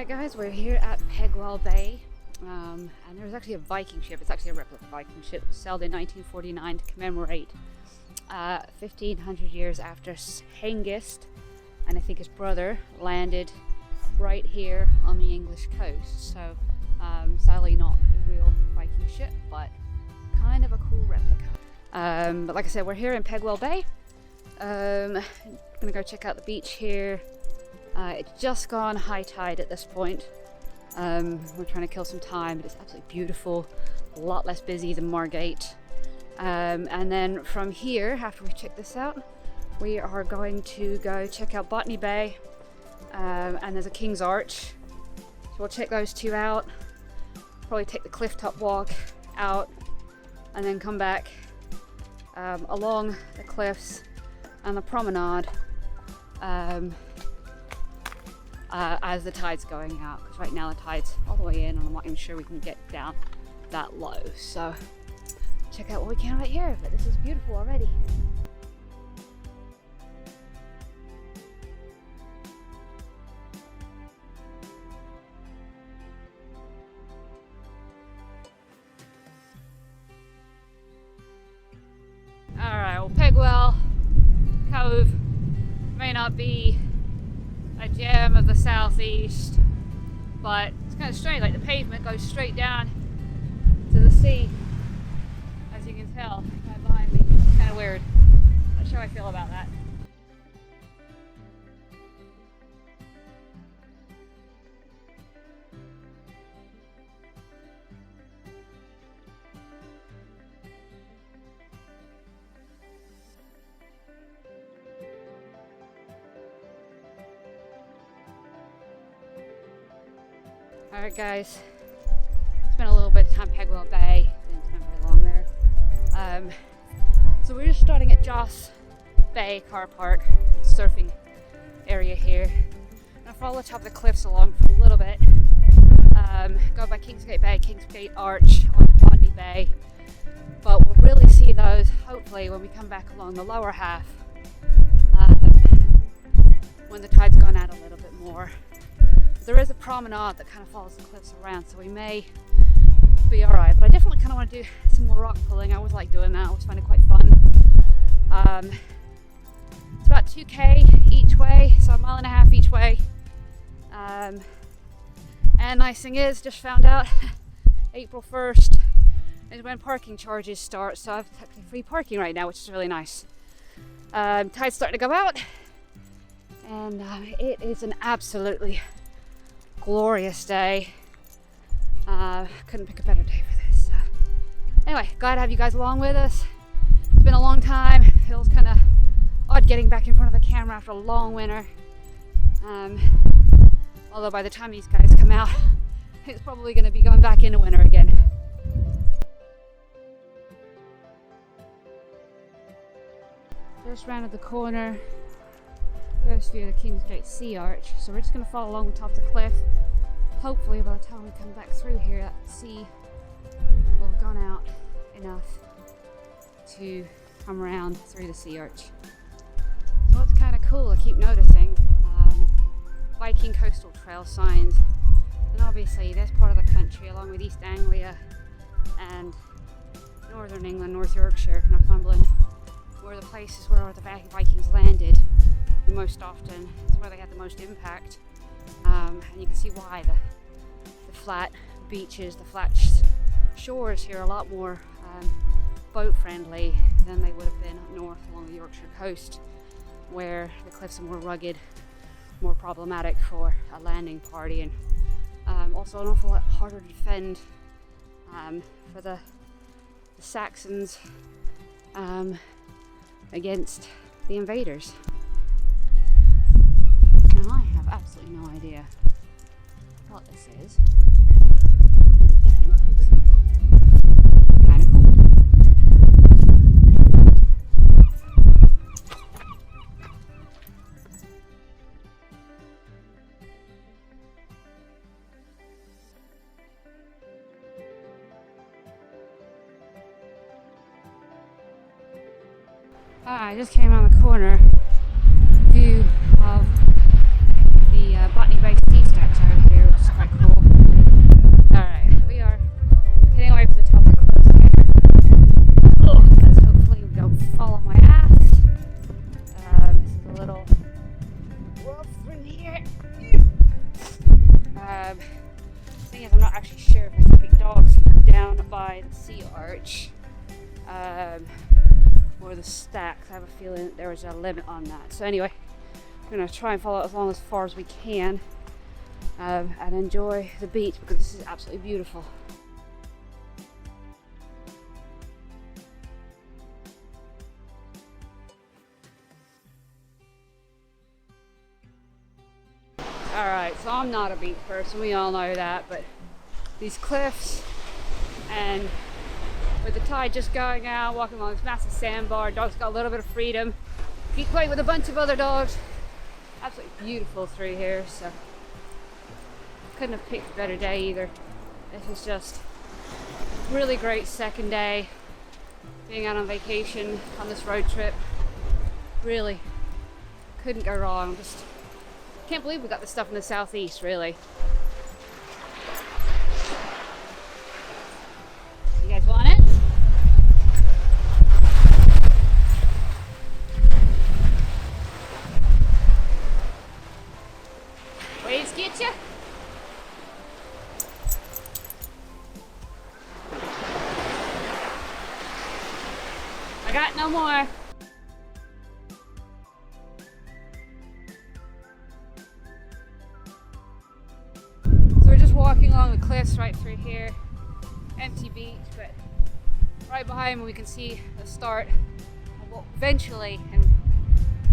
Alright guys, we're here at Pegwell Bay, and there's actually a Viking ship. It's actually a replica Viking ship. It was sailed in 1949 to commemorate 1500 years after Hengist, and I think his brother, landed right here on the English coast. So sadly not a real Viking ship, but kind of a cool replica. But like I said, we're here in Pegwell Bay. Gonna go check out the beach here. It's just gone high tide at this point. We're trying to kill some time, but it's absolutely beautiful. A lot less busy than Margate. And then from here, after we check this out, we are going to go check out Botany Bay. And there's a King's Arch. So we'll check those two out. Probably take the cliff top walk out and then come back along the cliffs and the promenade. As the tide's going out, because right now the tide's all the way in and I'm not even sure we can get down that low. So check out what we can right here, but this is beautiful already. Alright, well, Pegwell Cove may not be a gem of the southeast, but it's kind of strange, like the pavement goes straight down to the sea, as you can tell right behind me. It's kind of weird. Not sure how I feel about that. Alright guys, spent a little bit of time at Pegwell Bay, didn't spend very long there. So we're just starting at Joss Bay car park, surfing area here. I'm gonna follow the top of the cliffs along for a little bit. Go by Kingsgate Bay, Kingsgate Arch, onto Botany Bay. But we'll really see those hopefully when we come back along the lower half, when the tide's gone out a little bit more. There is a promenade that kind of follows the cliffs around, so we may be alright. But I definitely kind of want to do some more rock pulling. I always like doing that. I always find it quite fun. It's about 2k each way, so a mile and a half each way. And nice thing is, just found out April 1st is when parking charges start, so I've technically free parking right now, which is really nice. Tide's starting to go out, and it is an absolutely glorious day. Couldn't pick a better day for this. Anyway, glad to have you guys along with us. It's been a long time. Feels kind of odd getting back in front of the camera after a long winter. Although by the time these guys come out, it's probably going to be going back into winter again. Just rounded the corner. First view of the Kingsgate Sea Arch, so we're just going to follow along the top of the cliff. Hopefully by the time we come back through here, that sea will have gone out enough to come around through the Sea Arch. So what's kind of cool, I keep noticing Viking Coastal Trail signs, and obviously this part of the country, along with East Anglia and Northern England, North Yorkshire, Northumberland, were the places where the Vikings landed the most often. It's where they had the most impact, and you can see why the flat beaches, the flat shores here are a lot more boat friendly than they would have been up north along the Yorkshire coast, where the cliffs are more rugged, more problematic for a landing party, and also an awful lot harder to defend for the Saxons against the invaders. Now I have absolutely no idea what this is. It definitely looks kind of cool. I just came around the corner. View of the Botany Bay sea stacks over here. which is quite cool. Alright, we are heading away from the top of the cliffs here. Oh, let's hopefully we don't fall on my ass. This is a little rough through here. Thing is, I'm not actually sure if I can take dogs down by the sea arch or the stacks. I have a feeling that there was a limit on that. So anyway, we're going to try and follow it as far as we can and enjoy the beach because this is absolutely beautiful. Alright, so I'm not a beach person, we all know that, but these cliffs and with the tide just going out, walking along this massive sandbar, dogs got a little bit of freedom. Keep playing with a bunch of other dogs. Absolutely beautiful through here, so couldn't have picked a better day either. This was just really great second day being out on vacation on this road trip. Really couldn't go wrong. Just can't believe we got this stuff in the southeast, really. You guys want it? Waves get you? I got no more. Walking along the cliffs right through here, empty beach, but right behind me we can see the start of what eventually, in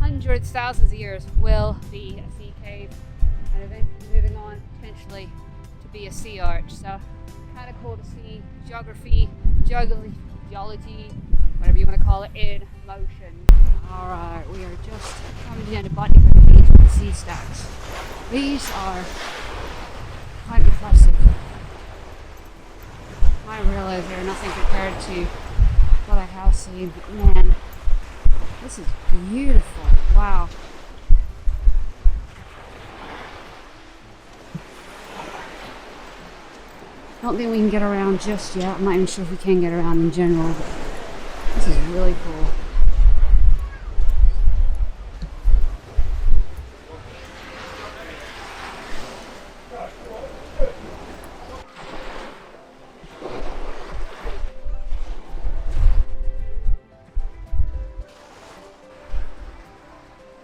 hundreds, thousands of years, will be a sea cave, and eventually moving on potentially to be a sea arch. So kind of cool to see geography, geology, whatever you want to call it, in motion. Alright, we are just coming down to Botany Bay beach with the sea stacks. These are quite impressive. I realize they're nothing compared to what I have seen, but man, this is beautiful. Wow. I don't think we can get around just yet. I'm not even sure if we can get around in general, but this is really cool.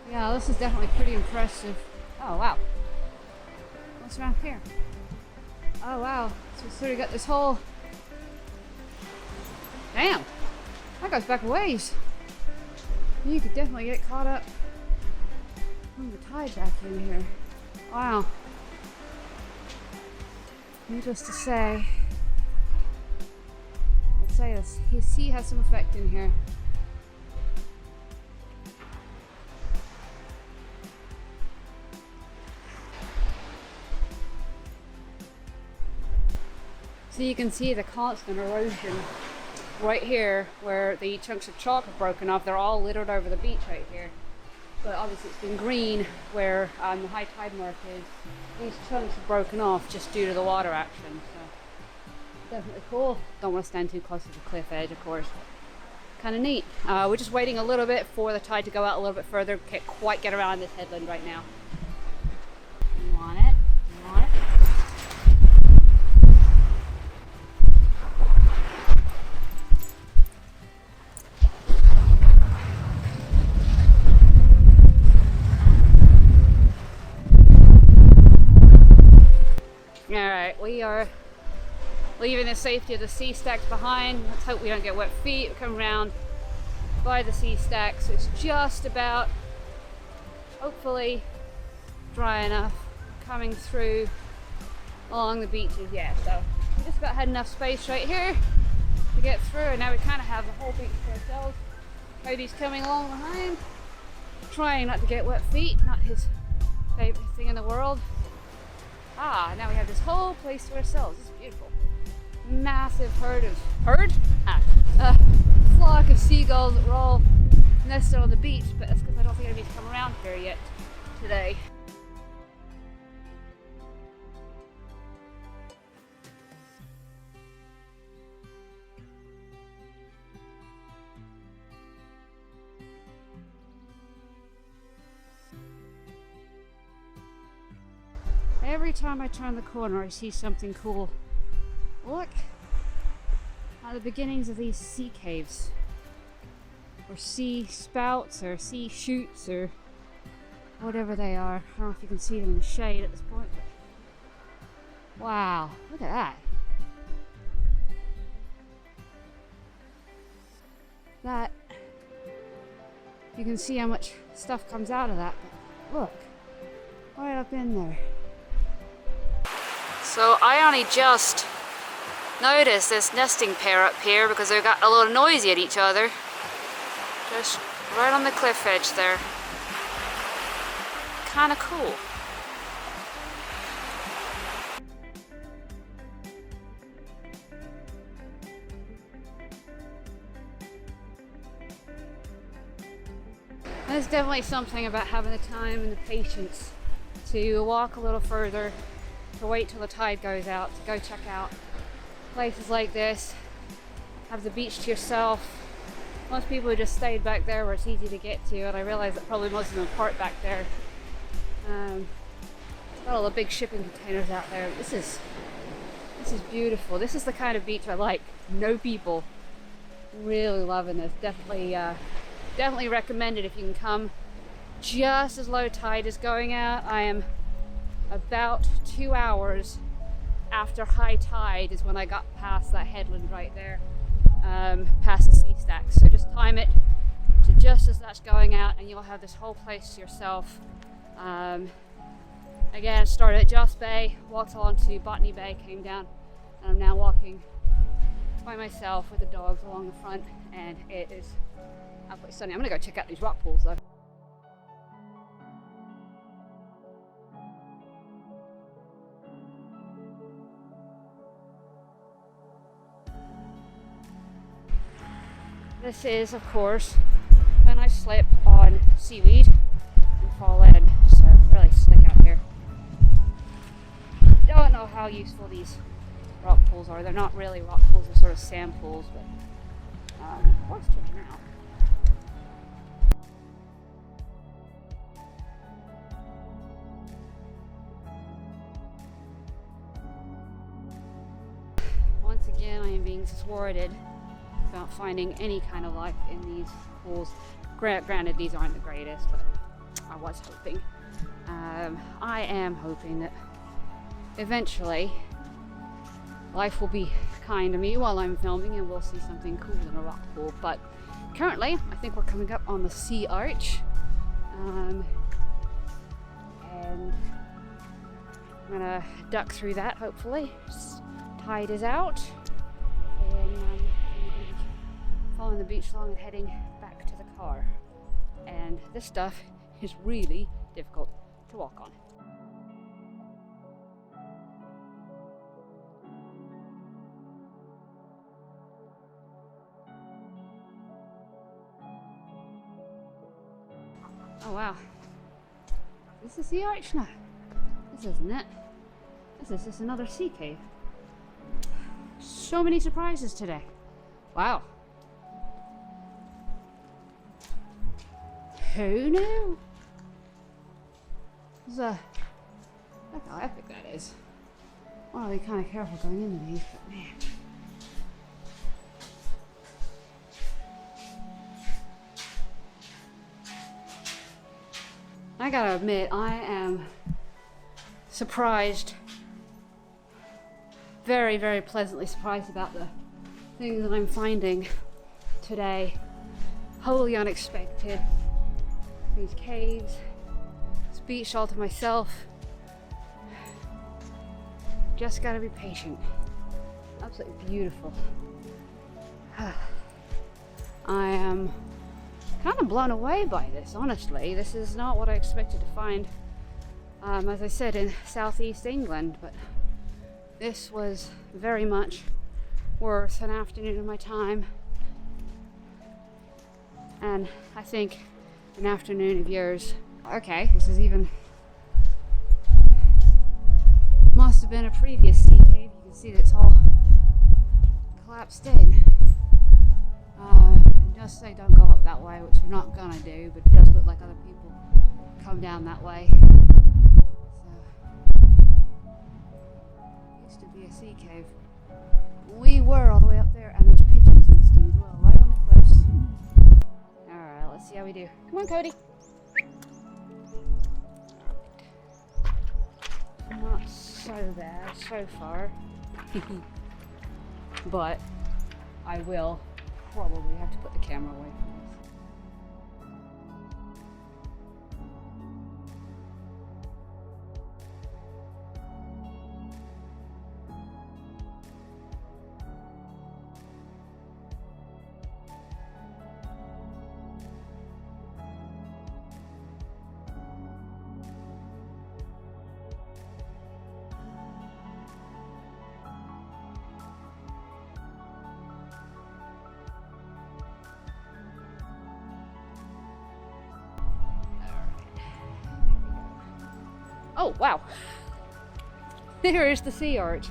Yeah, this is definitely pretty impressive. Oh wow. What's around here? Oh wow. So we sort of got this whole... Damn! That goes back a ways. You could definitely get caught up from the tide back in here. Wow. Needless to say, I'd say this sea has some effect in here. So you can see the constant erosion right here where the chunks of chalk have broken off. They're all littered over the beach right here. But obviously it's been green where the high tide mark is. These chunks have broken off just due to the water action. So definitely cool. Don't want to stand too close to the cliff edge, of course. Kind of neat. We're just waiting a little bit for the tide to go out a little bit further. Can't quite get around this headland right now. You want it? You want it? Alright, we are leaving the safety of the sea stacks behind. Let's hope we don't get wet feet. We come around by the sea stacks. It's just about, hopefully, dry enough coming through along the beaches. Yeah, so we just about had enough space right here to get through, and now we kind of have the whole beach to ourselves. Cody's coming along behind, trying not to get wet feet, not his favorite thing in the world. Now we have this whole place to ourselves. It's beautiful. Massive flock of seagulls that were all nested on the beach, but that's because I don't think anybody's come around here yet today. every time I turn the corner I see something cool. Look at the beginnings of these sea caves, or sea spouts, or sea chutes, or whatever they are. I don't know if you can see them in the shade at this point, but wow, look at that. That, you can see how much stuff comes out of that, but look, right up in there. So I only just noticed this nesting pair up here because they got a little noisy at each other. Just right on the cliff edge there. Kind of cool. There's definitely something about having the time and the patience to walk a little further, to wait till the tide goes out, to go check out places like this, have the beach to yourself. Most people just stayed back there where it's easy to get to, and I realize that probably most of them park back there. Got all the big shipping containers out there. This is beautiful. This is the kind of beach I like. No people. Really loving this. Definitely recommend it if you can come just as low tide is going out. I am about 2 hours after high tide is when I got past that headland right there, past the sea stacks. So just time it to just as that's going out and you'll have this whole place to yourself. Again, started at Joss Bay, walked along to Botany Bay, came down, and I'm now walking by myself with the dogs along the front, and it is absolutely stunning. I'm gonna go check out these rock pools though. This is, of course, when I slip on seaweed and fall in, so really slick out here. Don't know how useful these rock pools are. They're not really rock pools, they're sort of sand pools, but worth checking out. Once again, I am being thwarted about finding any kind of life in these pools. Granted, these aren't the greatest, but I was hoping. I am hoping that eventually life will be kind to me while I'm filming and we'll see something cool in a rock pool. But currently, I think we're coming up on the sea arch. And I'm gonna duck through that, hopefully. Tide is out. And following the beach along and heading back to the car. And this stuff is really difficult to walk on. Oh wow, this is the arch now. This isn't it. This is just another sea cave. So many surprises today. Wow. Who knew? Look how epic that is. I want to be kind of careful going into these, but man. I gotta admit, I am surprised, very, very pleasantly surprised about the things that I'm finding today. Wholly unexpected. These caves, this beach all to myself. Just gotta be patient. Absolutely beautiful. I am kind of blown away by this, honestly. This is not what I expected to find, as I said, in southeast England, but this was very much worth an afternoon of my time, and I think an afternoon of yours. Okay, this is even, must have been a previous sea cave. You can see that it's all collapsed in. Just say don't go up that way, which we're not gonna do, but it does look like other people come down that way. So, be a sea cave. We were all the way up there, and there's pigeons nesting as well, right on the cliffs. Alright, let's see how we do. Come on, Cody. Not so bad so far. But I will probably have to put the camera away from this. Oh, wow. There is the sea arch.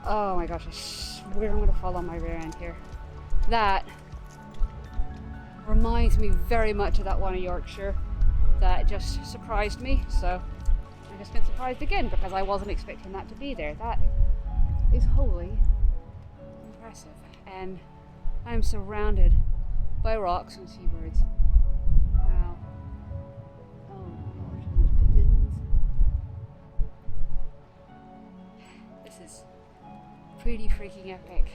Oh my gosh, I swear I'm going to fall on my rear end here. That reminds me very much of that one in Yorkshire that just surprised me. So I've just been surprised again because I wasn't expecting that to be there. That is wholly impressive. And I'm surrounded by rocks and seabirds. Wow. Oh my gosh, those pigeons. This is pretty freaking epic.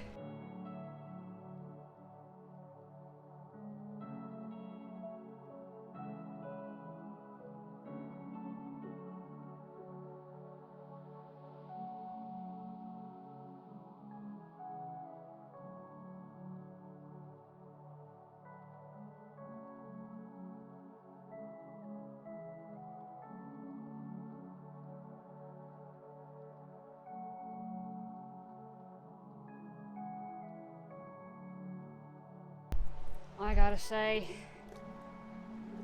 I gotta say,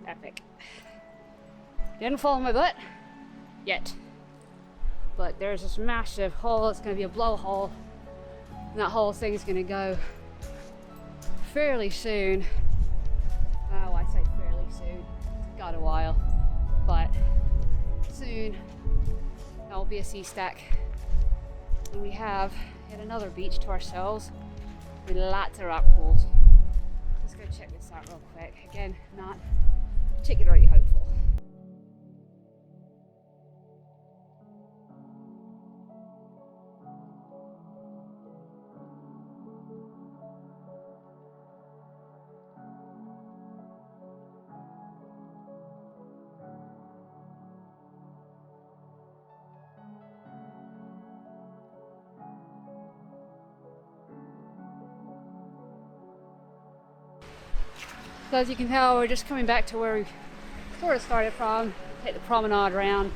epic. Didn't fall on my butt yet, but there's this massive hole. It's gonna be a blowhole, and that whole thing is gonna go fairly soon. Oh, I say fairly soon. It's got a while, but soon that will be a sea stack, and we have yet another beach to ourselves with lots of rock pools. Let's go check this out real quick. Again, not particularly hopeful. So as you can tell, we're just coming back to where we sort of started from, take the promenade around.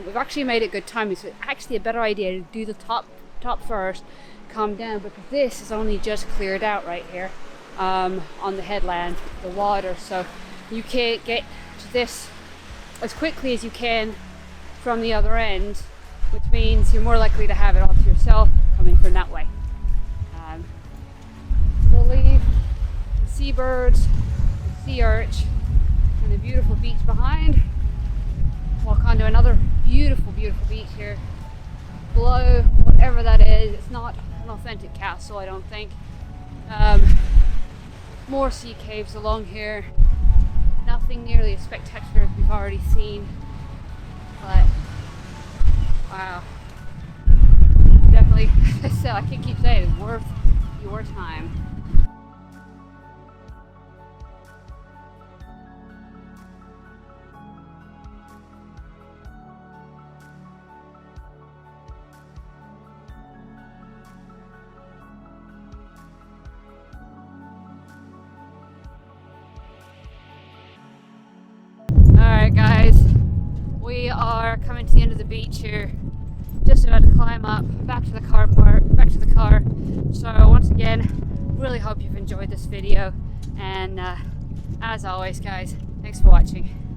We've actually made it good time. It's actually a better idea to do the top first, come down, because this is only just cleared out right here on the headland, the water. So you can't get to this as quickly as you can from the other end, which means you're more likely to have it all to yourself coming from that way. We'll leave the seabirds, sea arch, and the beautiful beach behind. Walk onto another beautiful beach here below, whatever that is. It's not an authentic castle, I don't think. More sea caves along here. Nothing nearly as spectacular as we've already seen, but wow, definitely, I can keep saying, it's worth your time. Alright guys, we are coming to the end of the beach here, just about to climb up back to the car park, back to the car. So once again, really hope you've enjoyed this video, and as always guys, thanks for watching.